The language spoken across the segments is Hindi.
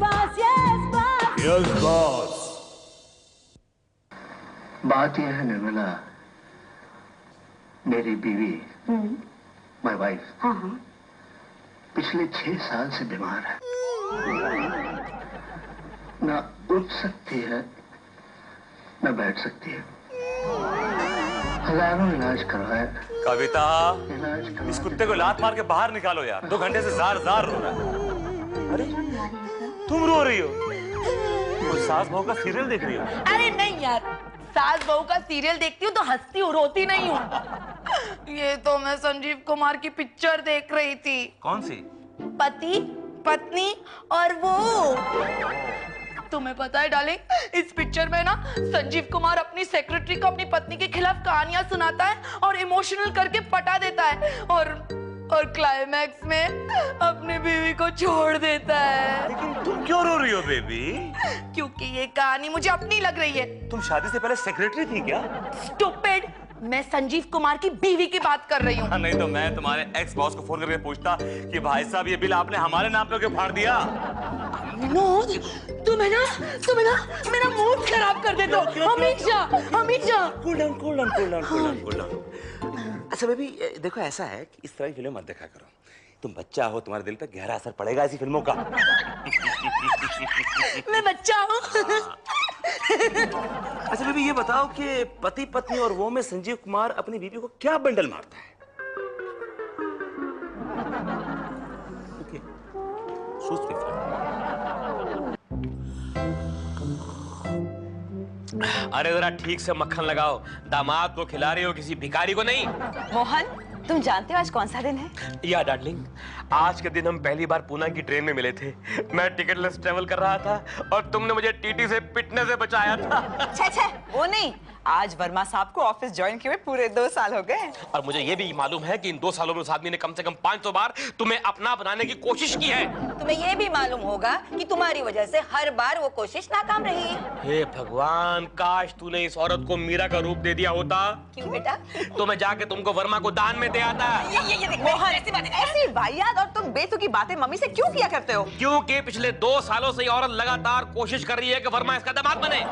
boss, yes, boss. Yes, boss. बात यह है निर्मला, मेरी बीवी, माय वाइफ, पिछले 6 साल से बीमार है। ना उठ सकती है, ना बैठ सकती है। हजारों इलाज करवाए। कविता, इस कुत्ते को लात मार के बाहर निकालो यार। 2 घंटे से जार जार रो रहा है। अरे तुम रो रही हो? वो सास बहू का सीरियल देख रही हो? अरे नहीं यार, सास बहू का सीरियल देखती हूँ तो हंसती हूँ, रोती नहीं हूँ। ये तो मैं संजीव कुमार की पिक्चर देख रही थी। कौन सी? पति, पत्नी और वो। तुम्हें पता है डार्लिंग, इस पिक्चर में ना संजीव कुमार अपनी सेक्रेटरी को अपनी पत्नी के खिलाफ कहानियां सुनाता है और इमोशनल करके पटा देता है और क्लाइमैक्स में अपनी बीवी को छोड़ देता है। लेकिन तुम क्यों रो रही हो बेबी? क्योंकि ये कहानी मुझे अपनी लग रही है। तुम शादी से पहले सेक्रेटरी थी क्या? स्टूपिड, मैं संजीव कुमार की बीवी की बात कर रही हूँ। नहीं तो मैं तुम्हारे एक्स बॉस को फोन करके पूछता कि भाई साहब ये बिल आपने हमारे नाम पे क्यों फाड़ दिया? विनोद, तुम्हें ना मेरा मूड खराब कर देते हो हमेशा। Cool down. अच्छा बेबी, देखो ऐसा है कि इस तरह की फिल्म मत देखा करो। तुम बच्चा हो, तुम्हारे दिल पे गहरा असर पड़ेगा ऐसी फिल्मों का। मैं बच्चा हूँ। अच्छा बेबी, ये बताओ कि पति पत्नी और वो में संजीव कुमार अपनी बीवी को क्या बंडल मारता है? ओके, सोच के अरे जरा ठीक से मक्खन लगाओ। दामाद को खिला रही हो, किसी भिखारी को नहीं। मोहन, तुम जानते हो आज कौन सा दिन है? या डार्लिंग, आज के दिन हम पहली बार पूना की ट्रेन में मिले थे। मैं टिकटलेस ट्रेवल कर रहा था और तुमने मुझे टीटी से पिटने से बचाया था। छे, वो नहीं, आज वर्मा साहब को ऑफिस ज्वाइन किए पूरे 2 साल हो गए। और मुझे ये भी मालूम है कि इन 2 सालों में उस आदमी ने कम से कम 500 बार तुम्हें अपना बनाने की कोशिश की है। तुम्हें ये भी मालूम होगा कि तुम्हारी वजह से हर बार वो कोशिश नाकाम रही। हे भगवान, काश तूने इस औरत को मीरा का रूप दे दिया होता। क्यों बेटा? तो मैं जाके तुमको वर्मा को दान में दे आता। ये मोहन, ऐसी वाहियात और तुम बेतुकी बातें मम्मी से क्यों किया करते हो? क्योंकि पिछले 2 सालों से ये औरत लगातार कोशिश कर रही है कि वर्मा इसका दामाद बने।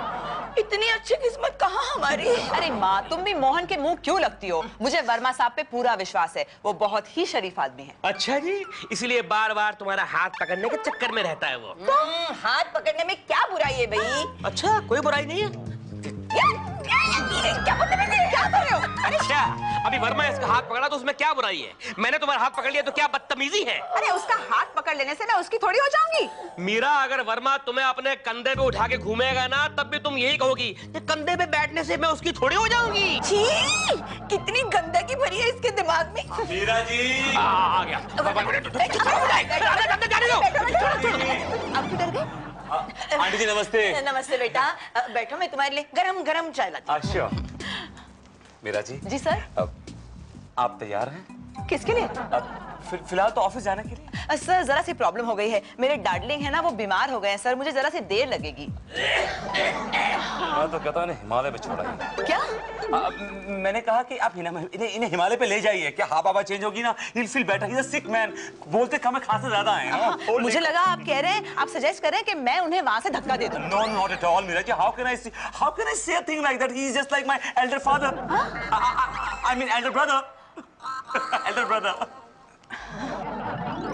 इतनी अच्छी किस्मत कहाँ हमारी। अरे माँ, तुम भी मोहन के मुंह क्यों लगती हो? मुझे वर्मा साहब पे पूरा विश्वास है, वो बहुत ही शरीफ आदमी है। अच्छा जी, इसलिए बार बार तुम्हारा हाथ पकड़ने के चक्कर में रहता है वो। हाथ पकड़ने में क्या बुराई है भाई? अच्छा, कोई बुराई नहीं है। क्या कर रहे हो? अच्छा, अभी वर्मा इसका हाथ पकड़ा तो उसमें क्या बुराई है? मैंने तुम्हारा हाथ पकड़ लिया तो क्या बदतमीजी है? अरे उसका हाथ पकड़ लेने से मैं उसकी थोड़ी हो जाऊंगी। मीरा, अगर वर्मा तुम्हें अपने कंधे पे उठा के घूमेगा ना, तब भी तुम यही कहोगी कि कंधे पे बैठने से मैं उसकी थोड़ी हो जाऊंगी। छी, कितनी गंदगी भरी है इसके दिमाग में। मीरा जी, आ गया। अब क्यों डर गए? आंटी जी नमस्ते। नमस्ते बेटा, बैठो, मैं तुम्हारे लिए गरम गरम चाय लाती हूँ। अच्छा मीरा जी। जी सर। आप तैयार हैं? किसके लिए? फिलहाल तो ऑफिस जाने के लिए। सर जरा सी प्रॉब्लम हो गई है, मेरे डार्लिंग है ना वो बीमार हो गए हैं सर, मुझे जरा सी देर लगेगी। मैं तो कहता हूँ हिमालय पे छोड़ा ही। क्या? मैंने कहा कि आप इन्हें हिमालय पे ले जाइए। क्या हवा चेंज होगी ना, he'll feel better. He's a sick man. बोलते कम है, खांसते ज्यादा है। मुझे लगा आप कह रहे हैं, आप सजेस्ट कर रहे हैं कि मैं उन्हें वहां से धक्का दे दूं। No, not at all, Meera ji. How can I say a thing like that? He is just like my elder father. I mean elder brother. Elder brother.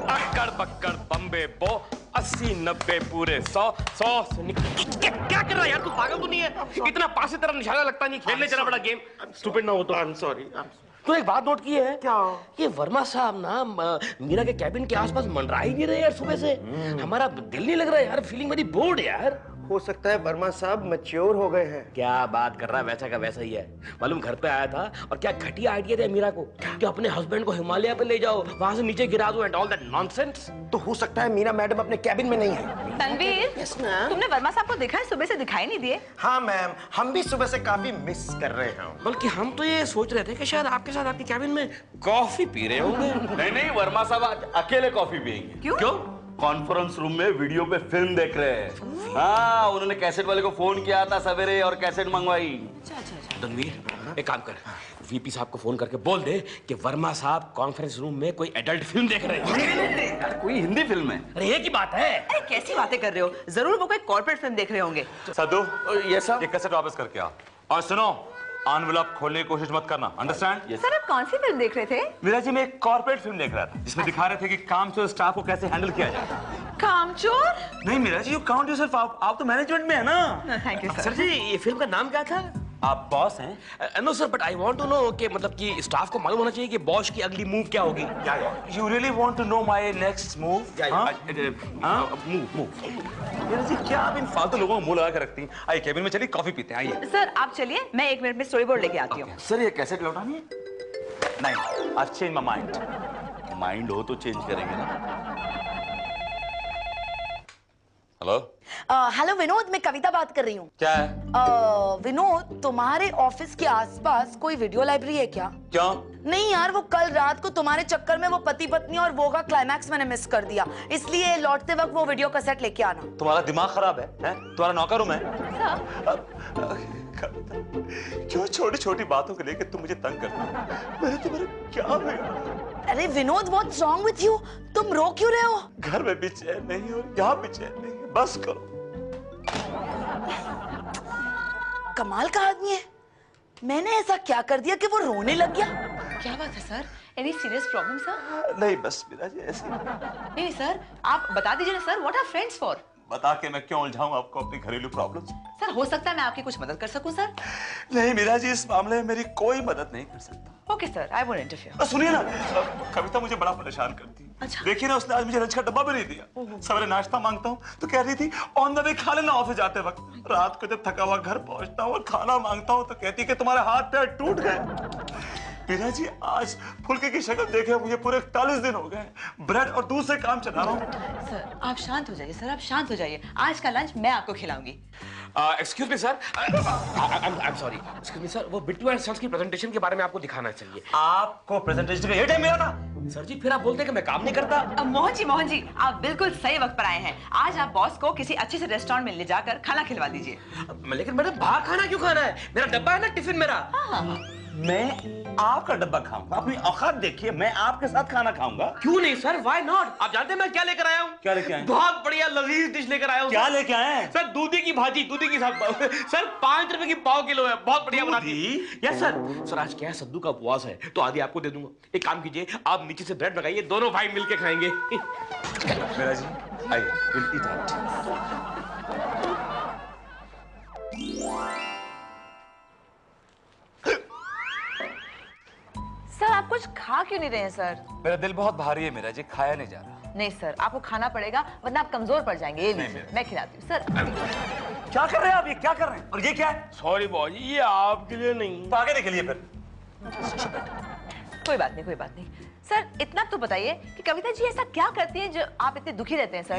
अक्कड़ बक्कड़ Bombay बो 80-90 पूरे 100 से क्या कर रहा है यार? तू पागल तो नहीं है? इतना पास की तरफ निशाना लगता नहीं, खेलने चला बड़ा गेम। स्टूपिड ना हो तो। I'm sorry. तो एक बात नोट की है क्या? ये वर्मा साहब ना मीरा के कैबिन के आसपास मंडरा ही नहीं रहे यार सुबह से। हमारा दिल नहीं लग रहा है यार, फीलिंग वेरी बोर्ड यार। हो सकता है वर्मा साहब मैच्योर हो गए हैं। क्या बात कर रहा है, वैसा का वैसा ही है। मालूम घर पे आया था और क्या घटिया आइडिया दिया मीरा को कि अपने हस्बैंड को हिमालय पे ले जाओ, वहां से नीचे गिरा दो एंड ऑल दैट नॉनसेंस। तो हो सकता है मीरा मैडम अपने कैबिन में नहीं है। तनवीर, तुमने वर्मा साहब को देखा है? सुबह से दिखाई नहीं दिए। हाँ मैम, हम भी सुबह से काफी मिस कर रहे हैं। बल्कि हम तो ये सोच रहे थे कि शायद आपके साथ आपके कैबिन में कॉफी पी रहे होंगे। नहीं, वर्मा साहब अकेले कॉफी पियेंगे। क्यों? कॉन्फ्रेंस रूम में वीडियो पे फिल्म देख रहे हैं। हाँ, उन्होंने कैसेट वाले को फोन किया था सवेरे और कैसेट मंगवाई। तनवीर, एक काम कर, वीपी साहब को फोन करके बोल दे कि वर्मा साहब कॉन्फ्रेंस रूम में कोई एडल्ट फिल्म देख रहे हैं। कोई हिंदी फिल्म है। अरे एक ही बात है। अरे कैसी बातें कर रहे हो, जरूर वो कोई कॉर्पोरेट फिल्म देख रहे होंगे। सदू, ये सब ये कैसेट वापस करके आओ। और सुनो, एनवेलप खोलने की कोशिश मत करना, अंडरस्टैंड? सर आप कौन सी फिल्म देख रहे थे? मीरा जी, मैं एक कॉर्पोरेट फिल्म देख रहा था जिसमें दिखा रहे थे कि कामचोर स्टाफ को कैसे हैंडल किया जाए। कामचोर? नहीं मीरा जी, यू काउंट योरसेल्फ, आप तो मैनेजमेंट में है ना। Thank you sir sir. जी, ये फिल्म का नाम क्या था? आप बॉस हैं? No sir, but I want to know कि मतलब कि स्टाफ को मालूम होना चाहिए कि बॉस की अगली मूव क्या होगी। You really want to know my next move? Move. Meera जी, क्या आप इन फालतू लोगों को मुंह लगा के रखती हैं? आइए केबिन में चलिए, कॉफी पीते हैं, आइए। सर आप चलिए, मैं 1 मिनट में स्टोरी बोर्ड लेके आती हूँ। सर ये कैसेट लौटानी है? नहीं, I change my mind. Mind हो तो चेंज करेंगे ना। हेलो, हेलो विनोद, मैं कविता बात कर रही हूँ। क्या है? विनोद, तुम्हारे ऑफिस के आसपास कोई वीडियो लाइब्रेरी है क्या? क्यों? नहीं यार, वो कल रात को तुम्हारे चक्कर में वो पति पत्नी और वो का क्लाइमैक्स मैंने मिस कर दिया, इसलिए लौटते वक्त वो वीडियो कैसेट लेके आना। तुम्हारा दिमाग खराब है? तुम्हारा नौकर हूं मैं? क्यों छोटी छोटी बातों को लेकर तुम मुझे तंग करते हो? मैंने तुम्हारा क्या बिगाड़ा? अरे Vinod, what's wrong with you? तुम रो क्यों रहे हो? घर में भी चैन नहीं हो, यहाँ भी चैन नहीं है, बस करो। कमाल का आदमी है। मैंने ऐसा क्या कर दिया कि वो रोने लग गया? क्या बात है sir? Any serious problem sir? नहीं बस मीरा जी, ऐसे नहीं सर, आप बता दीजिए ना sir, what are friends for? बता के मैं क्यों उलझाऊं आपको अपनी घरेलू प्रॉब्लम्स? सर हो सकता है मैं आपकी कुछ मदद कर सकूं सर। नहीं मीरा जी, इस मामले में मेरी कोई मदद नहीं कर सकता। Okay sir, I won't interfere. सुनिए ना, कविता मुझे बड़ा परेशान करती है। अच्छा। देखिए ना, उसने आज मुझे लंच का डब्बा भी नहीं दिया। सवेरे नाश्ता मांगता हूँ तो कह रही थी ऑन द वे खा लेना ऑफिस जाते वक्त। रात को जब थका हुआ घर पहुंचता हूँ और खाना मांगता हूँ तो कहती कि तुम्हारे हाथ पैर टूट गए। मीरा जी, आज फुलके की शक्ल देखे मुझे पूरे 41 दिन हो गए। ब्रेड और दूध से काम चला रहा हूँ। सर आप शांत हो जाइए, सर आप शांत हो जाइए। आज का लंच मैं आपको खिलाऊंगी। Excuse me sir, I am sorry. Excuse me sir, वो बिट्टू एंड सन्स की प्रेजेंटेशन के बारे में आपको दिखाना चाहिए। आपको प्रेजेंटेशन का ये टाइम मिला था? सर जी, फिर आप बोलते हैं कि मैं काम नहीं करता। मोहन जी आप बिल्कुल सही वक्त पर आए हैं। आज आप बॉस को किसी अच्छे से रेस्टोरेंट में ले जाकर खाना खिलवा दीजिए। लेकिन मैडम, बाहर खाना क्यों खाना है? मेरा डब्बा है ना, टिफिन मेरा। मैं आपका डब्बा खाऊंगा? अपनी औकात देखिए, मैं आपके साथ खाना खाऊंगा। क्यों नहीं सर, व्हाई नॉट? आप जानते हैं मैं क्या लेकर आया हूँ? क्या लेके आए? बहुत बढ़िया लजीज डिश लेकर आया हूँ। क्या लेके आए हैं? सर दूधी की भाजी, दूधी की सर 5 रुपए की पाव किलो है, बहुत बढ़िया बनाती है। Yes sir. सर आज क्या है, सद्दू का उपवास है तो आधी आपको दे दूंगा। एक काम कीजिए, आप नीचे से ब्रेड लगाइए, दोनों भाई मिलके खाएंगे। मेरा जी, आइए, विल ईट इट। सर आप कुछ खा क्यों नहीं रहे हैं सर? मेरा दिल बहुत भारी है मेरा जी, खाया नहीं जा रहा। नहीं सर, आपको खाना पड़ेगा वरना आप कमजोर पड़ जाएंगे। ये लीजिए, मैं खिलाती हूँ सर। क्या कर रहे हैं आप? ये क्या कर रहे हैं? और ये क्या है? सॉरी बॉस, ये आपके लिए नहीं। तो आगे निकलिए फिर। कोई बात नहीं, कोई बात नहीं। सर इतना तो बताइए कि कविता जी ऐसा क्या करती है जो आप इतने दुखी रहते हैं सर?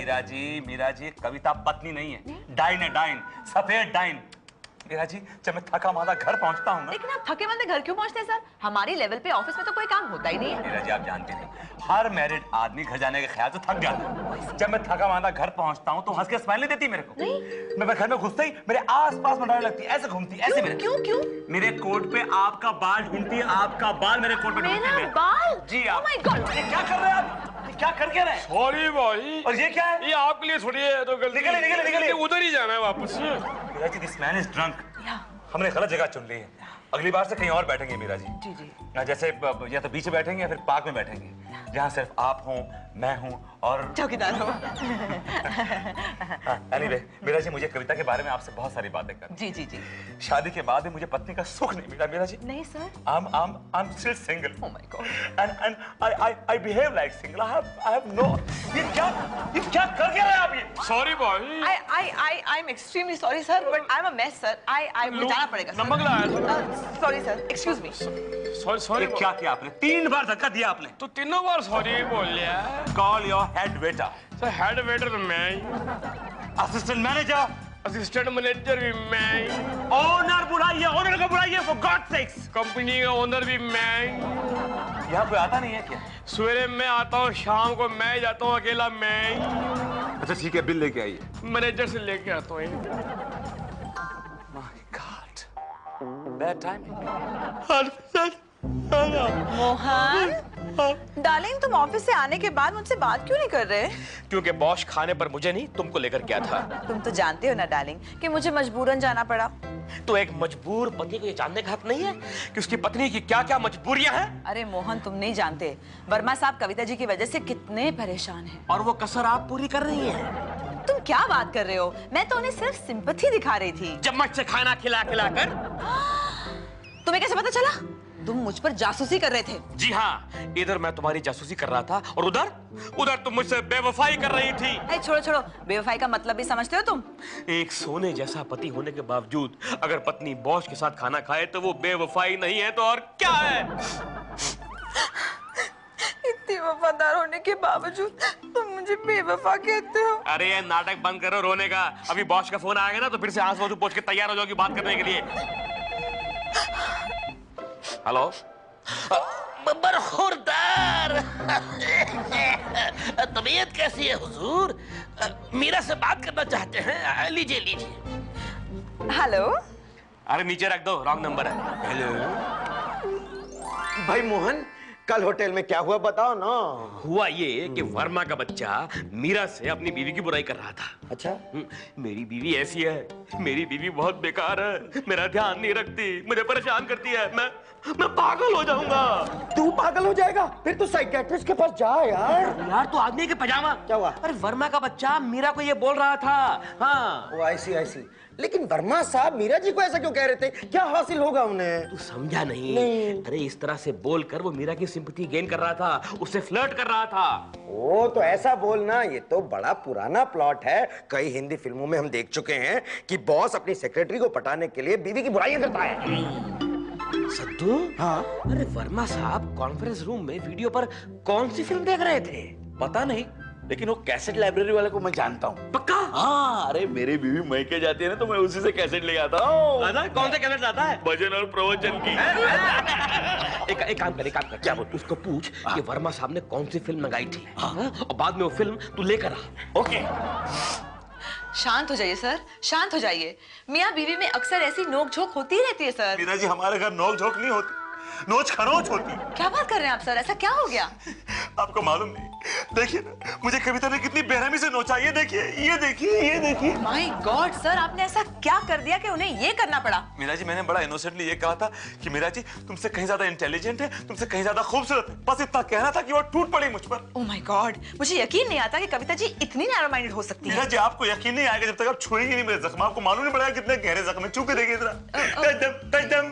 मीरा जी, कविता पत्नी नहीं है, डाइन है, डाइन, सफेद डाइन। मीरा जी, जब मैं थका मांदा घर पहुंचता हूँ ना। लेकिन आप थके मांदे घर क्यों पहुंचते हैं सर? हमारी लेवल पे ऑफिस में तो कोई काम होता ही नहीं है। मीरा जी, आप जानते नहीं, हर मैरिड आदमी घर जाने के ख्याल से थक जाता है। जब मैं थका मांदा घर पहुंचता हूँ तो हंस के स्माइल नहीं देती मेरे को। नहीं। मैं घर में घुसते ही मेरे आस-पास मंडराने लगती, ऐसे घूमती, ऐसे मेरे। क्यों? मेरे कोट पे आपका बाल ढूंढती है, आपका बाल मेरे कोट पे ढूंढती है। मेरा बाल? जी आप। Oh my God! ये क्या कर रहे हैं आप? ये क्या करके रहे हैं? सॉरी भाई। और ये क्या है? ये आपके लिए छोड़िए, तो गलती। निकलिए। उधर ही जाना है वापस। Meera ji, this man is drunk. हमने गलत जगह चुन ली है। अगली बार से कहीं और बैठेंगे मीरा जी। जी। जैसे या तो बीच में बैठेंगे या फिर पार्क में बैठेंगे, जहाँ सिर्फ आप हों, मैं हूँ और चौकीदार हो। एनीवे, मीरा जी, मुझे कविता के बारे में आपसे बहुत सारी बातें करनी। जी। शादी के बाद भी मुझे पत्नी का सुख नहीं मिला मीरा जी। नहीं sir. I'm still single. Oh my God. And I behave like single. I have no. ये क्या कर क्या रहे हैं आप ये? सॉरी भाई। I'm extremely sorry sir, but I'm a mess sir. मुझे जाना पड़ेगा सर। नमक लाया। Sorry sir, excuse me. Sorry. क्या किया आपने? 3 बार धक्का दिया आपने। तो 3 बार सॉरी बोल लिया। Call your head waiter. Sir head waiter मैं, Assistant manager. असिस्टेंट मैनेजर भी मैं, ओनर बुलाइए, ओनर को बुलाइए, for God's sakes. कंपनी का ओनर भी मैं। यहाँ कोई आता नहीं है क्या? सवेरे मैं आता हूँ, शाम को मैं जाता हूँ, अकेला मैं। अच्छा ठीक है, बिल लेके आइए। मैनेजर से लेके आता हूँ। My God. Bad time. Mohan, darling तुम ऑफिस से आने के बाद मुझसे बात क्यों नहीं कर रहे? क्योंकि बॉश खाने पर मुझे नहीं तुमको लेकर गया था। तुम तो जानते हो ना डार्लिंग कि मुझे मजबूरन जाना पड़ा। तो एक मजबूर पति को ये जानने का हक नहीं है कि उसकी पत्नी की क्या क्या मजबूरियां हैं? अरे मोहन, तुम नहीं जानते वर्मा साहब कविता जी की वजह से कितने परेशान हैं। और वो कसर आप पूरी कर रही हैं। तुम क्या बात कर रहे हो? मैं तो उन्हें सिर्फ सिंपैथी दिखा रही थी। चम्मच से खाना खिला खिला कर। तुम्हें कैसे पता चला? तुम मुझ पर जासूसी कर रहे थे। जी हाँ, इधर मैं तुम्हारी जासूसी कर रहा था और उधर तुम मुझसे बेवफाई कर रही थी। अरे छोड़ो छोड़ो, बेवफाई का मतलब भी समझते हो तुम? एक सोने जैसा पति होने के बावजूद अगर पत्नी बॉस के साथ खाना खाए तो वो बेवफाई नहीं है तो और क्या है? इतनी वफादार होने के बावजूद तुम मुझे बेवफा कहते हो। अरे ये नाटक बंद करो रोने का। अभी बॉस का फोन आएगा ना तो फिर से आंसू पोंछ के तैयार हो जाओगी बात करने के लिए। हेलो, बरखुरदार। तबीयत कैसी है हुजूर? मीरा से बात करना चाहते हैं। लीजिए लीजिए। हेलो। अरे नीचे रख दो, रॉन्ग नंबर है। हेलो भाई मोहन, कल होटल में क्या हुआ बताओ ना। हुआ ये कि वर्मा का बच्चा मीरा से अपनी बीवी की बुराई कर रहा था। अच्छा, मेरी बीवी ऐसी है, मेरी बीवी बहुत बेकार है, मेरा ध्यान नहीं रखती, मुझे परेशान करती है, मैं पागल हो जाऊंगा। तू पागल हो जाएगा? फिर तू साइकियाट्रिस्ट के पास जा यार। यार तो आदमी के पजामा। क्या हुआ? अरे वर्मा का बच्चा मीरा को ये बोल रहा था। हाँ, ओ ऐसी। लेकिन वर्मा साहब मीरा जी को ऐसा क्यों कह रहे थे? क्या हासिल होगा उन्हें? तू समझा नहीं? अरे इस तरह से बोलकर वो मीरा की सिंपैथी गेन कर रहा था, उससे फ्लर्ट कर रहा था। ओ तो ऐसा बोलना, ये तो बड़ा पुराना प्लॉट है। कई हिंदी फिल्मों में हम देख चुके हैं कि बॉस अपनी सेक्रेटरी को पटाने के लिए बीवी की बुराइयां करता है। सद्दू, हाँ? अरे वर्मा साहब कॉन्फ्रेंस रूम में वीडियो पर कौन सी फिल्म देख रहे थे? पता नहीं, लेकिन वो कैसेट लाइब्रेरी वाले को मैं जानता हूँ। पक्का? हाँ, अरे मेरी बीवी मैके जाती है ना तो मैं उसी से कैसेट ले आता हूँ। कौन से कैसेट आता है? भजन और प्रवचन की। एक काम कर। क्या बोल? उसको पूछ कि वर्मा साहब ने कौन सी फिल्म मंगाई थी। और बाद में वो फिल्म तू लेकर आ। ओके। शांत हो जाइए सर, शांत हो जाइए। मियाँ बीवी में अक्सर ऐसी नोक-झोंक होती रहती है सर। मीरा जी, हमारे घर नोक झोंक नहीं होती, नोच खरोच होती। क्या बात कर रहे हैं आप सर? ऐसा क्या हो गया? आपको मालूम नहीं? देखिए ना, मुझे कविता ने कितनी बेरहमी से नोचा। ये देखिए, ये देखिए, ये देखिए। माय गॉड सर, आपने ऐसा क्या कर दिया कि उन्हें ये करना पड़ा? मीरा जी, मैंने बड़ा इनोसेंटली ये कहा था कि मीरा जी तुमसे कहीं ज्यादा इंटेलिजेंट है, तुमसे कहीं ज्यादा खूबसूरत है। बस इतना कहना था कि वो टूट पड़ी मुझ पर। ओह माय गॉड, मुझे यकीन नहीं आता कि कविता जी इतनी नैरो माइंडेड हो सकती मीरा है। जी, आपको यकीन नहीं आएगा जब तक आप छुएंगे नहीं मेरे जख्म। आपको मालूम नहीं पड़ेगा कितने गहरे जख्म है। छू के देखिए जरा। टच दम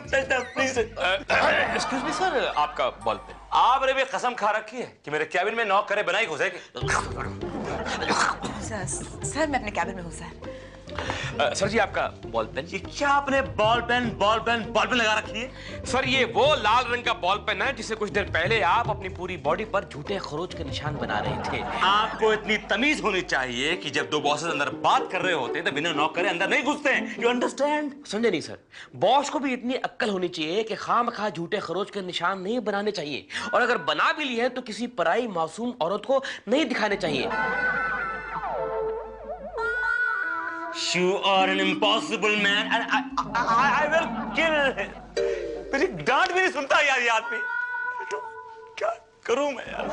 प्लीज। एक्सक्यूज मी सर, आपका बॉल पेन। आपने भी कसम खा रखी है कि मेरे कैबिन में नॉक करे बनाई घुसेगी। सर मैं अपने कैबिन में हूँ सर। सर जी, आपका बॉल पेन। ये क्या आपने बॉल पेन लगा रखी है? सर ये वो लाल रंग का बॉल पेन है जिसे कुछ देर पहले आप अपनी पूरी बॉडी पर झूठे खरोच के निशान बना रहे थे। आपको इतनी तमीज होनी चाहिए कि जब दो बॉसेस अंदर बात कर रहे होते हैं तो बिना नॉक करे अंदर नहीं घुसते हैं। You understand? समझे नहीं सर? बॉस को भी इतनी अक्ल होनी चाहिए कि खामखा झूठे खरोच के निशान नहीं बनाने चाहिए, और अगर बना भी लिए हैं तो किसी पराई मासूम औरत को नहीं दिखाने चाहिए। You are an impossible man and I will kill him. मेरी डांट भी नहीं सुनता यार ये आदमी। क्या करूं मैं यार?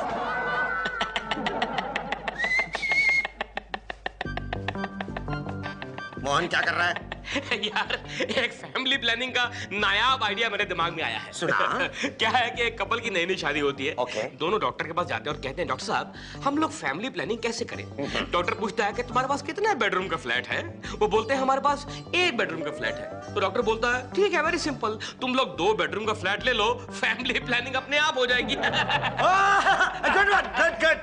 मोहन क्या कर रहा है? यार एक फैमिली प्लानिंग का नायाब आइडिया मेरे दिमाग में आया है। सुना? क्या है कि एक कपल की नई नई शादी होती है। Okay. दोनों डॉक्टर के पास जाते हैं और कहते हैं डॉक्टर साहब हम लोग फैमिली प्लानिंग कैसे करें। डॉक्टर पूछता है कि तुम्हारे पास कितने बेडरूम का फ्लैट है? वो बोलते हैं हमारे पास 1 बेडरूम का फ्लैट है। तो डॉक्टर बोलता है ठीक है, वेरी सिंपल, तुम लोग 2 बेडरूम का फ्लैट ले लो, फैमिली प्लानिंग अपने आप हो जाएगी।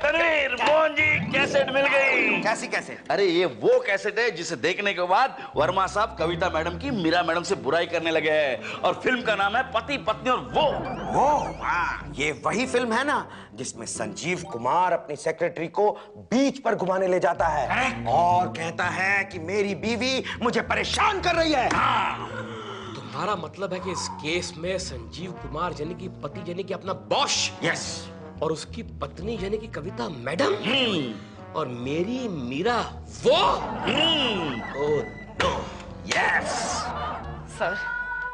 तनवीर, मोहन जी, कैसेट मिल गई। कैसे? अरे ये वो कैसेट है जिसे देखने के बाद वर्मा साहब कविता मैडम की मीरा मैडम से बुराई करने लगे हैं, और फिल्म का नाम है पति पत्नी और वो। ये वही फिल्म है ना जिसमें संजीव कुमार अपनी सेक्रेटरी को बीच पर घुमाने ले जाता है और कहता है कि मेरी बीवी मुझे परेशान कर रही है। तुम्हारा मतलब है कि इस केस में संजीव कुमार यानी कि पति यानी कि अपना बॉस, यस, और उसकी पत्नी यानी कि कविता मैडम, और मेरी मीरा वो। Oh no. यस।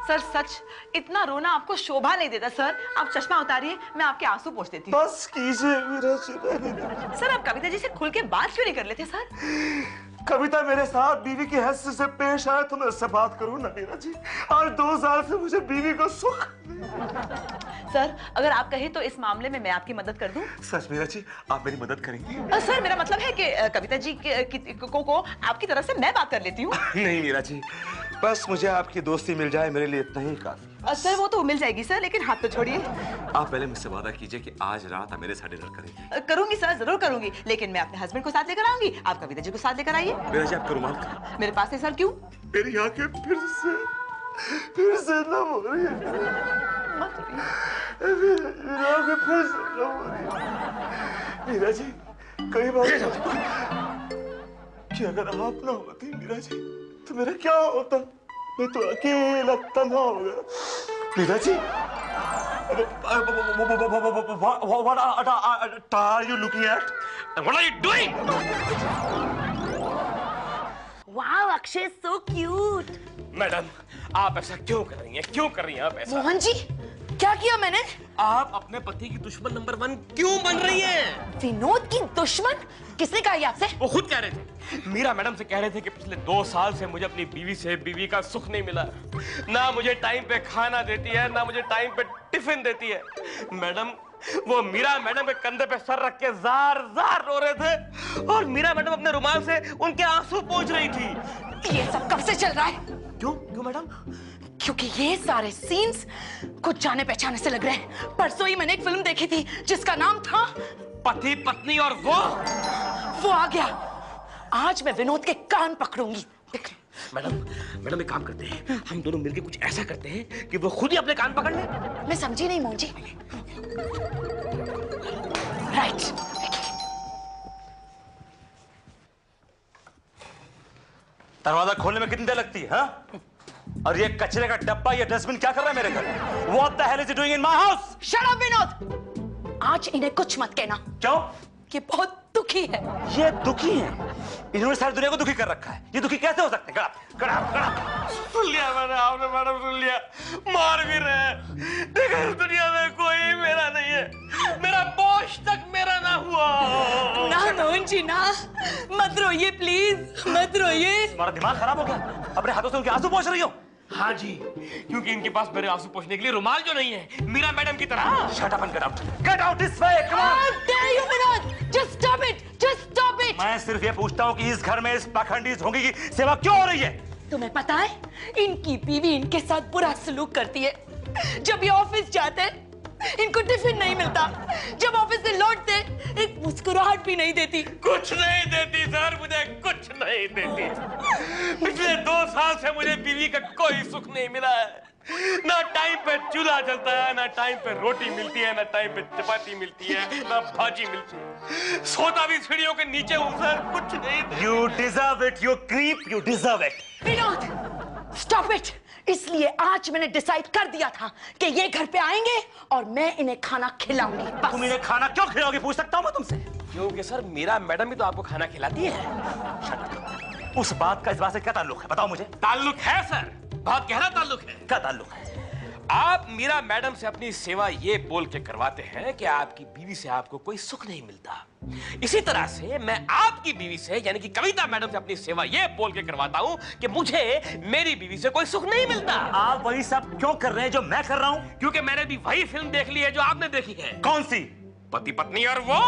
सर सच, इतना रोना आपको शोभा नहीं देता सर। आप चश्मा उतारिए, मैं आपके आंसू पोंछ देती हूँ। बस कीजिए मीरा जी। सर आप कविता जी से खुल के बात क्यों नहीं कर लेते सर? कविता मेरे साथ बीवी की हैसियत से पेश आए तो मैं उससे बात करूं ना मीरा जी। आज 2 साल से मुझे बीवी को सुख। सर अगर आप कहें तो इस मामले में मैं आपकी मदद कर दूं? सच मीरा जी, आप मेरी मदद करेंगी? सर मेरा मतलब है कि कविता जी को आपकी तरफ से मैं बात कर लेती हूँ। नहीं मीरा जी, बस मुझे आपकी दोस्ती मिल जाए, मेरे लिए इतना ही काफी। सर वो तो मिल जाएगी सर, लेकिन हाथ तो छोड़िए। आप पहले मुझसे वादा कीजिए कि आज रात आप मेरे साथ डिनर करेंगे। करूंगी सर, जरूर करूंगी, लेकिन मैं अपने हस्बैंड को साथ लेकर आऊंगी। आप कविता जी को साथ लेकर आइए। मीरा जी, आपका रुमाल कहाँ? मेरे पास है सर। क्यों? मेरी आंखें फिर से नम हो रही है। मेरी आंखें फिर से नम हो रही है। मीरा जी, कई बार कि अगर आप ना होती मीरा जी तो मेरा क्या होता? मैं तो अकेला तन्हा हो गया। Meera ji, what are you looking at? What are you doing? Wow Akshay, so cute. Madam, आप ऐसा क्यों कर रही हैं? क्यों कर रही हैं आप ऐसा? मोहन जी, क्या किया मैंने? आप अपने पति की दुश्मन नंबर 1 क्यों बन रही हैं? विनोद की दुश्मन? किसने कहा ये आपसे? वो खुद कह रहे थे। मीरा मैडम से कह रहे थे कि पिछले 2 साल से मुझे अपनी बीवी का सुख नहीं मिला। ना मुझे टाइम पे खाना देती है, ना मुझे टाइम पे टिफिन देती है। मैडम, वो मीरा मैडम के कंधे पे सर रख के जार जार रो रहे थे और मीरा मैडम अपने रुमाल से उनके आंसू पोंछ रही थी। ये सब कब से चल रहा है? क्यों क्यों मैडम? क्योंकि ये सारे सीन्स कुछ जाने पहचाने से लग रहे हैं। परसों ही मैंने एक फिल्म देखी थी जिसका नाम था पति पत्नी और वो आ गया। आज मैं विनोद के कान पकड़ूंगी। मैडम एक काम करते हैं, हम दोनों मिलकर कुछ ऐसा करते हैं कि वो खुद ही अपने कान पकड़ ले। मैं समझी नहीं मोहन जी। राइट। दरवाजा खोलने में कितनी देर लगती है? हाँ? और ये कचरे का डब्बा, ये डस्टबिन क्या कर रहा है मेरे घर? What the hell is it doing in my house? Shut up Vinod. आज इन्हें कुछ मत कहना। क्यों? ये बहुत दुखी है। ये दुखी है? इन्होंने सारी दुनिया को दुखी कर रखा है। ये दुखी कैसे हो सकते हैं? सुन लिया मैंने, आपने मैडम सुन लिया। मार भी रहे हैं। देखो इस दुनिया में कोई मेरा नहीं है। मेरा बॉस तक मेरा ना हुआ। ना मोहन जी ना, मत रोइए प्लीज, मत रोइए। तुम्हारा दिमाग खराब हो गया? अपने हाथों से उनके आंसू पोंछ रही हो? हाँ जी, क्योंकि इनके पास मेरे आंसू पोंछने के लिए रुमाल जो नहीं है, मीरा मैडम की तरह। Shut up and get out. Get out this way. Come on. How dare you, Vinod? Just stop it. Just stop it. मैं सिर्फ ये पूछता हूँ कि इस घर में इस पाखंडी ढोंगी की सेवा क्यों हो रही है? तुम्हें पता है, इनकी बीवी इनके साथ बुरा सलूक करती है। जब ये ऑफिस जाते हैं, इनको टिफिन नहीं मिलता। जब ऑफिस से लौटते, एक मुस्कुराहट भी नहीं देती। कुछ नहीं देती सर, मुझे कुछ नहीं देती। पिछले 2 साल से मुझे बीवी का कोई सुख नहीं मिला है। ना टाइम पे चूल्हा जलता है, ना टाइम पे रोटी मिलती है, ना टाइम पे चपाती मिलती है, ना भाजी मिलती है। सोता भी सीढ़ियों के नीचे हूँ सर, कुछ नहीं देती। You deserve it, you creep, you deserve it. Vinod, stop it. इसलिए आज मैंने डिसाइड कर दिया था कि ये घर पे आएंगे और मैं इन्हें खाना खिलाऊंगी। बस। तुम इन्हें खाना क्यों खिलाओगी? पूछ सकता हूँ मैं तुमसे? क्योंकि सर मीरा मैडम भी तो आपको खाना खिलाती है। उस बात का इस बात से क्या ताल्लुक है? बताओ मुझे। ताल्लुक है सर, बहुत गहरा ताल्लुक है। क्या ताल्लुक है? आप मीरा मैडम से अपनी सेवा ये बोल के करवाते हैं कि आपकी बीवी से आपको कोई सुख नहीं मिलता। इसी तरह से मैं आपकी बीवी से यानी कि कविता मैडम से अपनी सेवा ये बोल के करवाता हूं कि मुझे मेरी बीवी से कोई सुख नहीं मिलता। आप वही सब क्यों कर रहे हैं जो मैं कर रहा हूं? क्योंकि मैंने भी वही फिल्म देख ली है जो आपने देखी है। कौन सी? पति पत्नी और वो।